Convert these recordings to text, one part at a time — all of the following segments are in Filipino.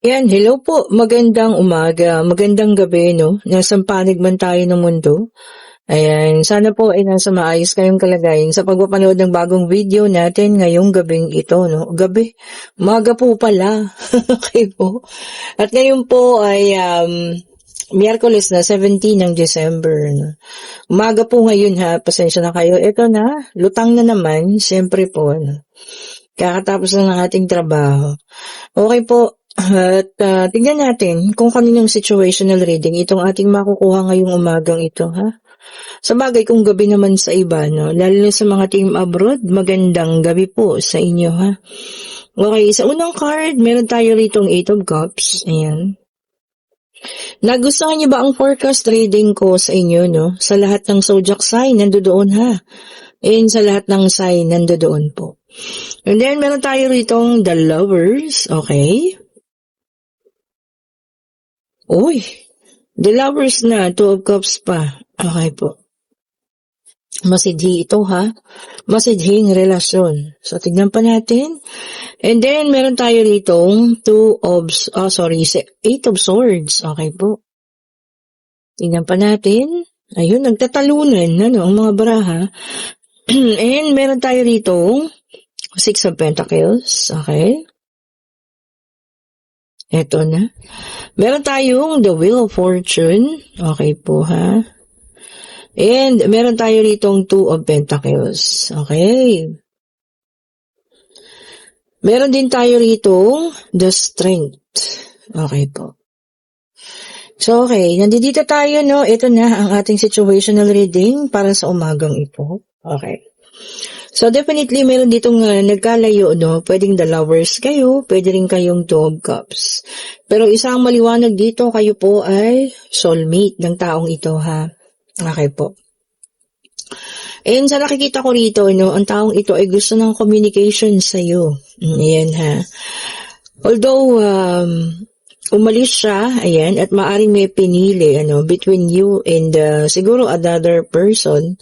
Yan, hello po. Magandang umaga, magandang gabi, no? Nasa panig man tayo ng mundo. Ayan, sana po ay nasa maayos kayong kalagayan sa pagpapanood ng bagong video natin ngayong gabing ito, no? Gabi, umaga po pala. Okay po. At ngayon po ay Miyerkules na 17 ng December, no? Umaga po ngayon ha, pasensya na kayo. Ito na, lutang na naman, siyempre po, no? Kakatapos na ng ating trabaho. Okay po. At tingnan natin kung kaninong situational reading itong ating makukuha ngayong umagang ito, ha? Sa bagay kung gabi naman sa iba, no? Lalo na sa mga team abroad, magandang gabi po sa inyo, ha? Okay, sa unang card, meron tayo ritong 8 of Cups. Ayan. Nagustuhan niyo ba ang forecast reading ko sa inyo, no? Sa lahat ng zodiac sign, nandoon, ha? And sa lahat ng sign, nandoon po. And then, meron tayo ritong the Lovers, okay? Uy, the Lovers na, 2 of Cups pa. Okay po. Masidhi ito, ha? Masidhing relasyon. So, tignan pa natin. And then, meron tayo ritong 8 of Swords. Okay po. Tignan pa natin. Ayun, nagtatalunan, ano, ang mga baraha. And meron tayo ritong 6 of Pentacles. Okay. Eto na. Meron tayong the Wheel of Fortune. Okay po, ha? And meron tayo ritong 2 of Pentacles. Okay. Meron din tayo ritong the Strength. Okay po. So, okay. Nandito tayo, no? Ito na ang ating situational reading para sa umagang ito. Okay. So, definitely, meron ditong nagkalayo, no? Pwedeng the Lovers kayo, pwede rin kayong 2 of Cups. Pero isang maliwanag dito, kayo po ay soulmate ng taong ito, ha? Okay po. And sa nakikita ko rito, no, ang taong ito ay gusto ng communication sa'yo. Ayan, ha? Although, umalis siya, ayan, at maaring may pinili, ano, between you and siguro another person.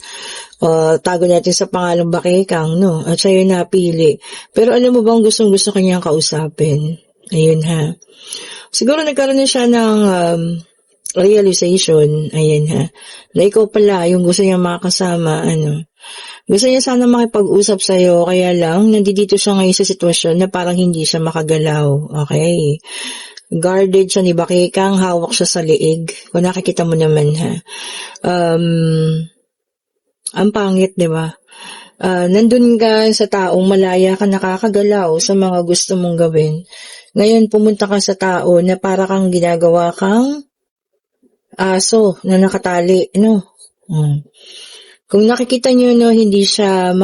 Tago natin sa pangalang Bakekang, no? At siya yung napili. Pero alam mo bang gustong-gusto kanyang kausapin? Ayun, ha? Siguro nagkaroon na siya ng realization, ayan, ha? Na ikaw pala, yung gusto niya makasama, ano? Gusto niya sana makipag-usap sa'yo, kaya lang, nandito siya ngayon sa sitwasyon na parang hindi siya makagalaw. Okay? Guarded siya ni Bakekang, hawak siya sa liig. Kung nakikita mo naman, ha? Ang pangit, di ba? Nandun ka sa taong malaya ka nakakagalaw sa mga gusto mong gawin. Ngayon, pumunta ka sa tao na para kang ginagawa kang aso na nakatali, no? Kung nakikita nyo, no, hindi siya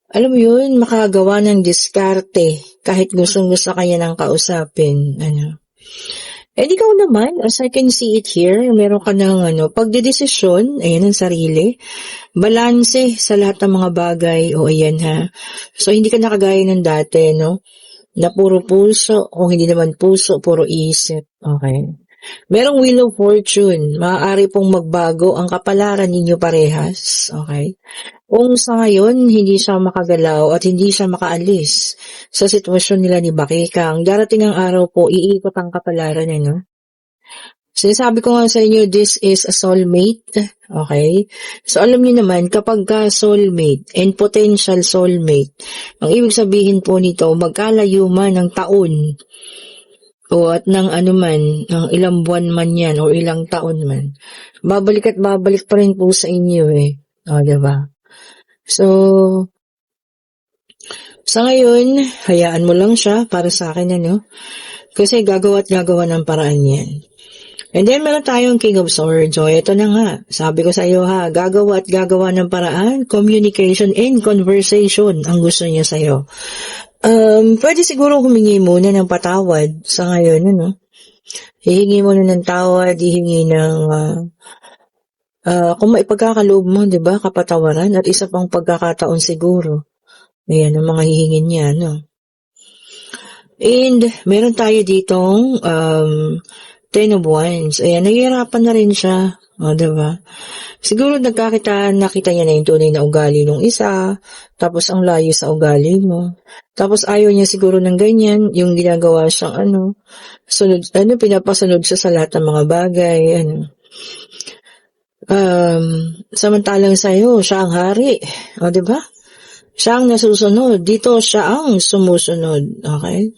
alam mo yun, makagawa ng diskarte kahit gustong-gusto kanya ng kausapin, ano? And ikaw naman, as I can see it here, meron ka ng pagdedesisyon, ayan ang sarili, balanse sa lahat ng mga bagay, o ayan, ha. So, hindi ka nakagaya ng dati, no? Na puro puso, kung hindi naman puso, puro isip, okay. Merong Wheel of Fortune, maaari pong magbago ang kapalaran ninyo parehas, okay. Kung sa ngayon, hindi siya makagalaw at hindi siya makaalis sa sitwasyon nila ni Bakekang, darating ang araw po, iikot ang kapalaran niya, no? Sinasabi ko nga sa inyo, this is a soulmate, okay? So, alam niyo naman, kapag ka soulmate and potential soulmate, ang ibig sabihin po nito, magkalayo man ng taon, o at ng ng ilang buwan man yan, o ilang taon man, babalik at babalik pa rin po sa inyo, eh. O, diba? So, sa ngayon, hayaan mo lang siya para sa akin, ano? Kasi gagawa at gagawa ng paraan yan. And then, meron tayong King of Swords. So, ito na nga. Sabi ko sa iyo, ha, gagawa at gagawa ng paraan, communication and conversation ang gusto niya sa iyo. Pwede siguro humingi muna ng patawad sa ngayon, ano? Hihingi muna ng tawad, hihingi ng kung maipagkakaloob mo, di ba, kapatawaran, at isa pang pagkakataon siguro. Ayan, ang mga hihingin niya, no? And, meron tayo ditong Ten of Wands. Ayan, nahihirapan na rin siya. O, diba? Siguro nakita niya na yung tunay na ugali ng isa, tapos ang layo sa ugali mo. Tapos ayaw niya siguro ng ganyan, yung ginagawa siyang pinapasunod siya sa lahat ng mga bagay, samantalang sa'yo, siya ang hari. O, diba? Siya ang nasusunod. Dito, siya ang sumusunod. Okay?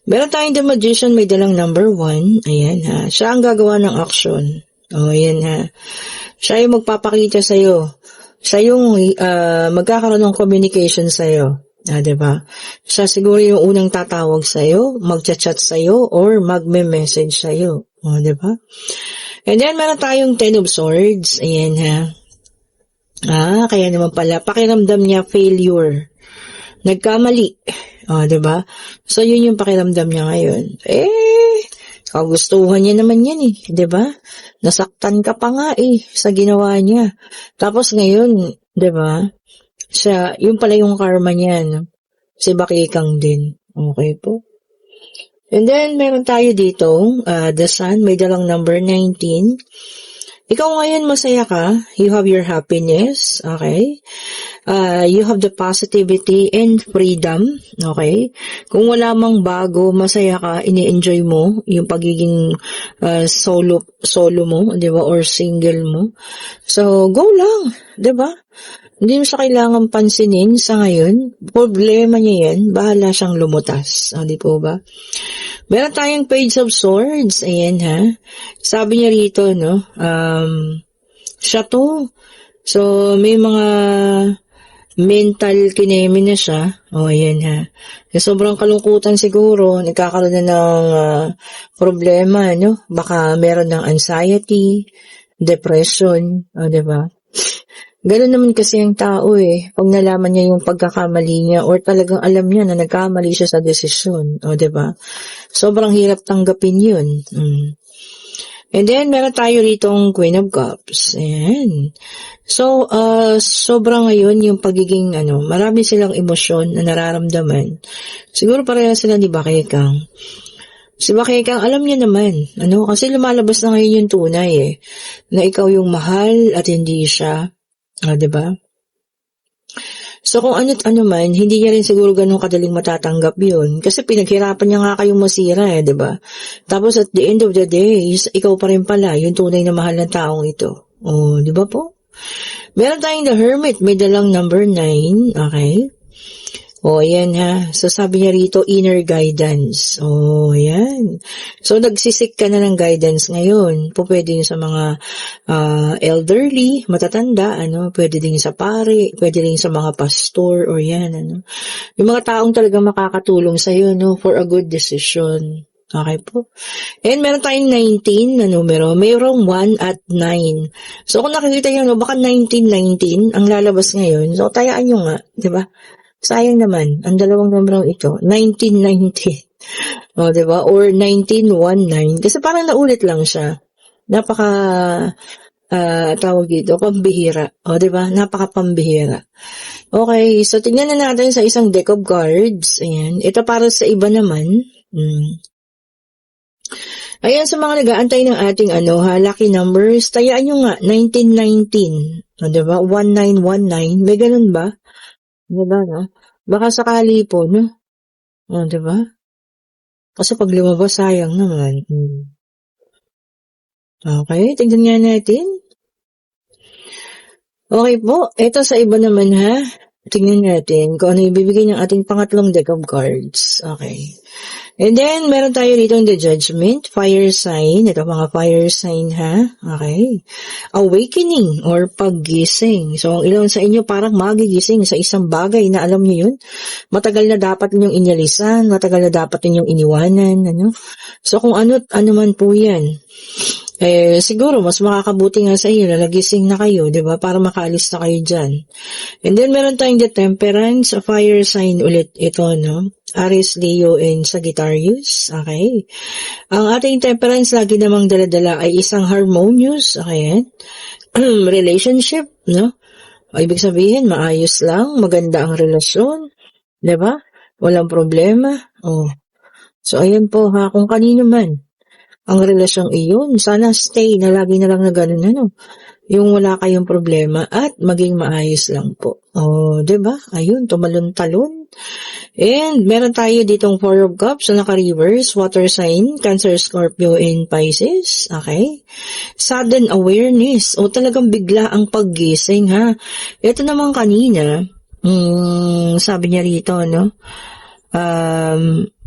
Meron tayong The Magician, may dalang number 1. Ayan ha. Siya ang gagawa ng action. O, ayan ha. Siya yung magpapakita sa'yo. Siya yung magkakaroon ng communication sa'yo. Diba? Siya siguro yung unang tatawag sa'yo, magchat-chat sa'yo, or magme-message sa'yo. O, diba? And then, meron tayong Ten of Swords. Ayan ha. Kaya naman pala, pakiramdam niya failure. Nagkamali. Diba? So, yun yung pakiramdam niya ngayon. Kagustuhan niya naman yan diba? Nasaktan ka pa nga sa ginawa niya. Tapos ngayon, diba? Siya, yun pala yung karma niya, no? Si Bakikang din. Okay po. And then, meron tayo dito, the Sun, may dalang number 19. Ikaw ngayon masaya ka, you have your happiness, okay? You have the positivity and freedom, okay? Kung wala mang bago, masaya ka, ini-enjoy mo yung pagiging solo mo, di ba? Or single mo. So, go lang, di ba? Hindi mo siya kailangan pansinin sa ngayon. Problema niya yan, bahala siyang lumutas. Di po ba? Meron tayong Page of Swords. Ayan ha. Sabi niya rito, no? Siya to. So, may mga mental kinemi na siya. Ayan ha. Sobrang kalungkutan siguro. Nagkakaroon na ng problema, no? Baka meron ng anxiety, depression, diba? Ganun naman kasi ang tao Pag nalaman niya yung pagkakamali niya or talagang alam niya na nagkamali siya sa desisyon. Diba? Sobrang hirap tanggapin yun. And then, meron tayo ritong Queen of Cups. Ayan. So, sobrang ngayon yung pagiging, marami silang emosyon na nararamdaman. Siguro pareha sila ni Bakekang. Si Bakekang, alam niya naman, kasi lumalabas na ngayon yung tunay na ikaw yung mahal at hindi siya. Diba? So, kung ano man, hindi niya rin siguro ganun kadaling matatanggap yun. Kasi pinaghirapan niya nga kayong masira diba? Tapos at the end of the day, ikaw pa rin pala, yung tunay na mahal ng taong ito. Diba po? Meron tayong The Hermit, may dalang number 9, okay? Ayan ha. So, sabi niya rito, inner guidance. Ayan. So, nagsisik ka na ng guidance ngayon. Pwede sa mga elderly, matatanda, pwede din sa pare, pwede din sa mga pastor, or yan, Yung mga taong talaga makakatulong sa'yo, for a good decision. Okay po. And meron tayong 19 na numero. Mayroong 1 at 9. So, kung nakikita nyo, baka 19 ang lalabas ngayon. So, tayaan nyo nga, di ba? Sayang naman, ang dalawang numero ito, 1919. Diba? Or 1919. Kasi parang naulit lang siya. Napaka, tawag dito, pambihira. Diba? Napaka pambihira. Okay, so tingnan na natin sa isang deck of cards. Ayan. Ito para sa iba naman. Ayan, sa mga nag-aantay ng ating lucky numbers, tayaan nyo nga, 1919. Diba? 1919. May ganun ba? Diba, no? Baka sakali po, no? Diba? Kasi pag lumabas, sayang naman. Okay, tignan nga natin. Okay po, ito sa iba naman ha. Tignan natin kung ano ibibigay ng ating pangatlong deck of cards. Okay. And then, meron tayo rito the Judgment, fire sign. Ito mga fire sign ha. Okay. Awakening or paggising. So, ang ilan sa inyo parang magigising sa isang bagay na alam niyo yun. Matagal na dapat ninyong inyalisan, matagal na dapat ninyong iniwanan. So, kung ano man po yan. Siguro, mas makakabuti nga sa inyo na nagising na kayo, di ba? Para makaalis na kayo dyan. And then, meron tayong the Temperance, a fire sign ulit ito, no? Aries, Leo, and Sagittarius. Okay. Ang ating Temperance lagi namang daladala ay isang harmonious, okay, relationship, no? Ibig sabihin, maayos lang, maganda ang relasyon, di ba? Walang problema. So, ayan po ha, kung kanino man. ang relasyong iyon. Sana stay na lagi na lang na ganun, ano, yung wala kayong problema at maging maayos lang po. Oh, 'di ba? Ayun, tumalon-talon. And meron tayo ditong Four of Cups na naka-reverse, water sign, Cancer, Scorpio, and Pisces. Okay? Sudden awareness o talagang bigla ang paggising, ha. Ito naman kanina, sabi niya rito, no?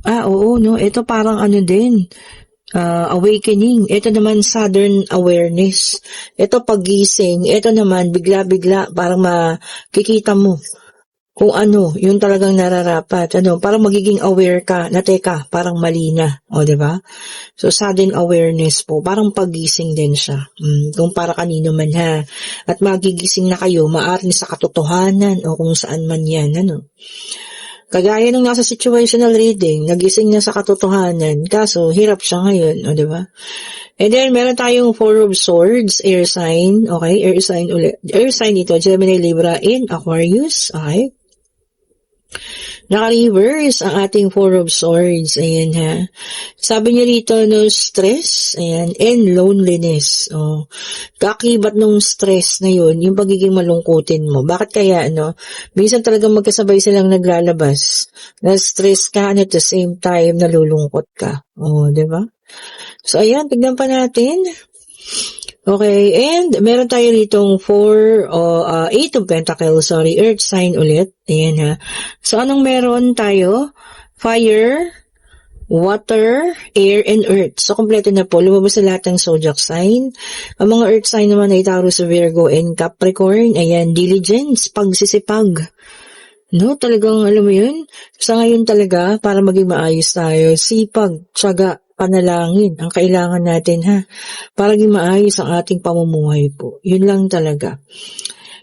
Oo, no? Ito parang ano din, awakening. Ito naman sudden awareness. Ito paggising. Ito naman bigla-bigla parang makikita mo kung ano, yung talagang nararapat. Ano, parang magiging aware ka na teka, parang mali na. O, diba? So, sudden awareness po. Parang paggising din siya. Kung para kanino man ha. At magigising na kayo, maaring sa katotohanan o kung saan man yan. Ano? Kagaya nung nasa situational reading, nagising na sa katotohanan, kaso hirap siya ngayon, o diba? And then, meron tayong Four of Swords, air sign, okay? Air sign ulit. Air sign ito, Gemini, Libra, and Aquarius, okay? Naka-reverse ang ating Four of Swords. Ayan ha. Sabi niya rito, no, stress, ayan, and loneliness. Oh, kakibat nung stress na yun, yung pagiging malungkutin mo. Bakit kaya, no? Minsan talagang magkasabay silang naglalabas. Na-stress ka and at the same time, nalulungkot ka. Oh, di ba? So, ayan, tignan pa natin. Okay, and meron tayo ritong Eight of Pentacles, Earth sign ulit. Ayan ha. So, anong meron tayo? Fire, water, air, and earth. So, kompleto na po. Lumabas na lahat ng zodiac sign. Ang mga earth sign naman ay Taurus, Virgo, and Capricorn. Ayan, diligence, pagsisipag. No, talagang alam mo yun? Sa ngayon talaga, para maging maayos tayo, sipag, tiyaga, panalangin, ang kailangan natin ha, para maging maayos ang ating pamumuhay po. Yun lang talaga.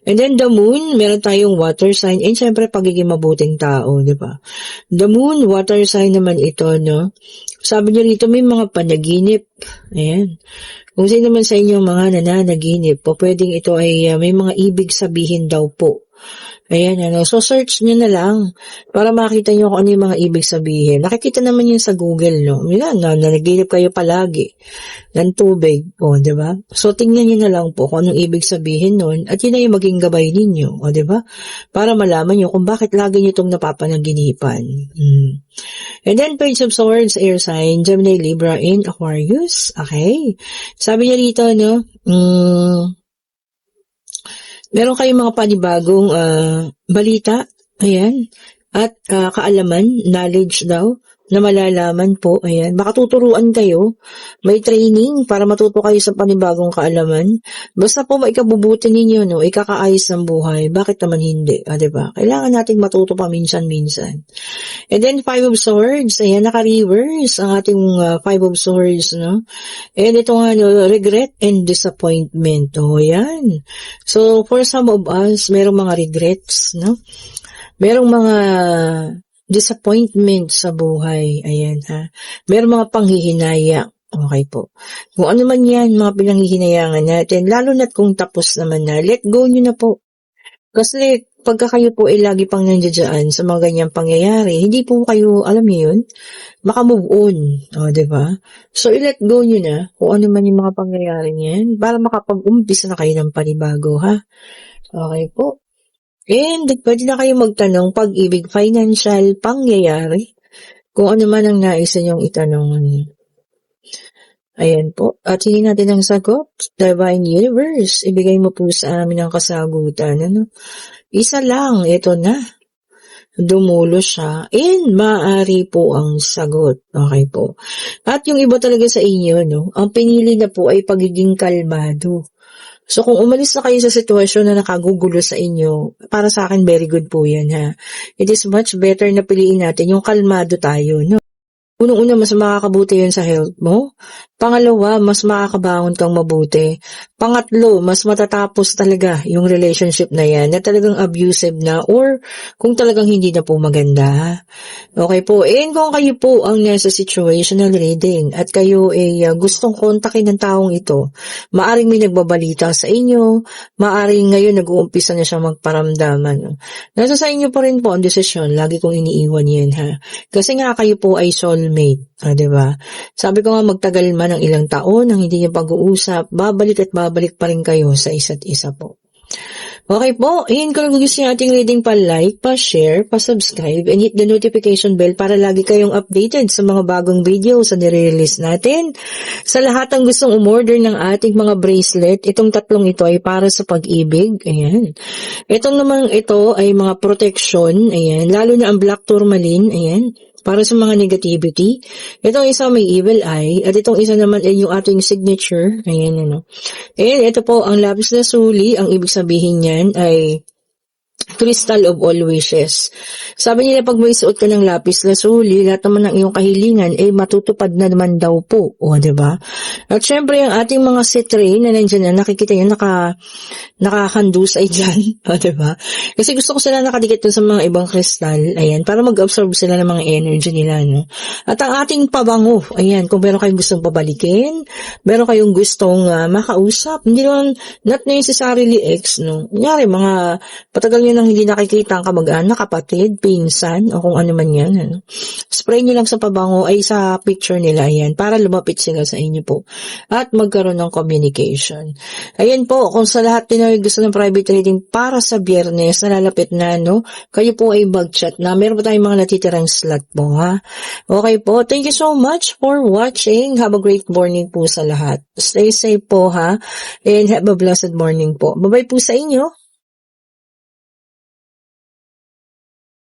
And then the moon, meron tayong water sign, and syempre pagiging mabuting tao, di ba? The moon, water sign naman ito, no? Sabi niyo rito, may mga panaginip. Ayan. Kung sino naman sa inyo mga nananaginip po, pwedeng ito ay may mga ibig sabihin daw po. Ayan, ano. So, search nyo na lang para makita nyo kung ano yung mga ibig sabihin. Nakikita naman yun sa Google, no? Yan, nanaginip kayo palagi ng tubig, o, di ba? So, tingnan nyo na lang po kung anong ibig sabihin nun at yun na yung maging gabay ninyo, o, di ba? Para malaman nyo kung bakit lagi nyo itong napapanaginipan. And then, Page of Swords, air sign, Gemini, Libra, and Aquarius. Okay? Sabi niya rito, no? Meron kayong mga panibagong balita, ayan, at kaalaman, knowledge daw, na malalaman po, ayan. Baka tuturuan kayo, may training para matuto kayo sa panibagong kaalaman. Basta po maikabubuti ninyo, no, ikakaayos ng buhay. Bakit naman hindi, diba? Kailangan nating matuto pa minsan-minsan. And then, Five of Swords, ayan, naka-reverse ang ating Five of Swords, no? And ito nga, no, regret and disappointment, yan. So, for some of us, merong mga regrets, no? Merong mga disappointment sa buhay, ayan ha. Merong mga panghihinayang, okay po. Kung ano man yan, mga pinanghihinayangan natin, lalo na't kung tapos naman na, let go nyo na po. Kasi pagka kayo po ay lagi pang nandiyan sa mga ganyang pangyayari, hindi po kayo, alam niyo yun, makamove on, diba? So, i-let go nyo na kung ano man yung mga pangyayari niyan para makapag-umpisa na kayo ng panibago, ha? Okay po. And pwede na kayo magtanong pag-ibig, financial, pangyayari, kung ano man ang nais niyong itanong. Ayan po. At hingin natin ang sagot. Divine Universe, ibigay mo po sa amin ang kasagutan. Ano? Isa lang, ito na. Dumulo siya. And maaari po ang sagot. Okay po. At yung iba talaga sa inyo, no? Ang pinili na po ay pagiging kalmado. So, kung umalis na kayo sa sitwasyon na nakagugulo sa inyo, para sa akin, very good po yan, ha? It is much better na piliin natin yung kalmado tayo, no? Unang-una, mas makakabuti yun sa health mo. Pangalawa, mas makakabangon kang mabuti. Pangatlo, mas matatapos talaga yung relationship na yan na talagang abusive na or kung talagang hindi na po maganda. Okay po. And kung kayo po ang nasa situational reading at kayo ay gustong kontakin ng taong ito, maaring may nagbabalita sa inyo, maaring ngayon nag-uumpisa na siya magparamdaman. Nasa sa inyo pa rin po ang desisyon. Lagi kong iniiwan yan, ha. Kasi nga kayo po ay soulmate. soulmate. Diba? Sabi ko nga magtagal man ng ilang taon ang hindi niyo pag-uusap, babalik at babalik pa rin kayo sa isa't isa po. Okay po, yun kung gusto niyo ating reading, pa-like, pa-share, pa-subscribe, and hit the notification bell para lagi kayong updated sa mga bagong videos na nire-release natin. Sa lahat ng gustong umorder ng ating mga bracelet, itong tatlong ito ay para sa pag-ibig. Ayan. Itong naman ito ay mga protection. Ayan. Lalo na ang black tourmaline. Ayan. Para sa mga negativity. Itong isa may evil eye. At itong isa naman ay yung ating signature. Ayan, ano. Ayan, ito po ang lapis lazuli. Ang ibig sabihin niyan ay crystal of all wishes. Sabi nila pag may suot ka ng lapis lazuli, lahat naman ng iyong kahilingan ay matutupad na naman daw po. O, diba? At syempre, ang ating mga citrine na nandiyan na, nakikita nyo, nakakandusay dyan. O, diba? Kasi gusto ko sila nakadikit dun sa mga ibang kristal. Ayan, para mag-absorb sila ng mga energy nila, no? At ang ating pabango, ayan, kung meron kayong gustong pabalikin, meron kayong gustong makausap, hindi naman, not necessarily ex, no? Kunyari, mga patagal nyo nang hindi nakikita ang kamag-anak, kapatid, pinsan, o kung ano man yan. Ano. Spray nyo lang sa pabango ay sa picture nila, ayan, para lumapit sila sa inyo po. At magkaroon ng communication. Ayan po, kung sa lahat din ay gusto ng private reading para sa Biyernes, nalalapit na, no, kayo po ay mag-chat na. Meron pa tayong mga natitirang slot po, ha? Okay po, thank you so much for watching. Have a great morning po sa lahat. Stay safe po, ha? And have a blessed morning po. Bye-bye po sa inyo.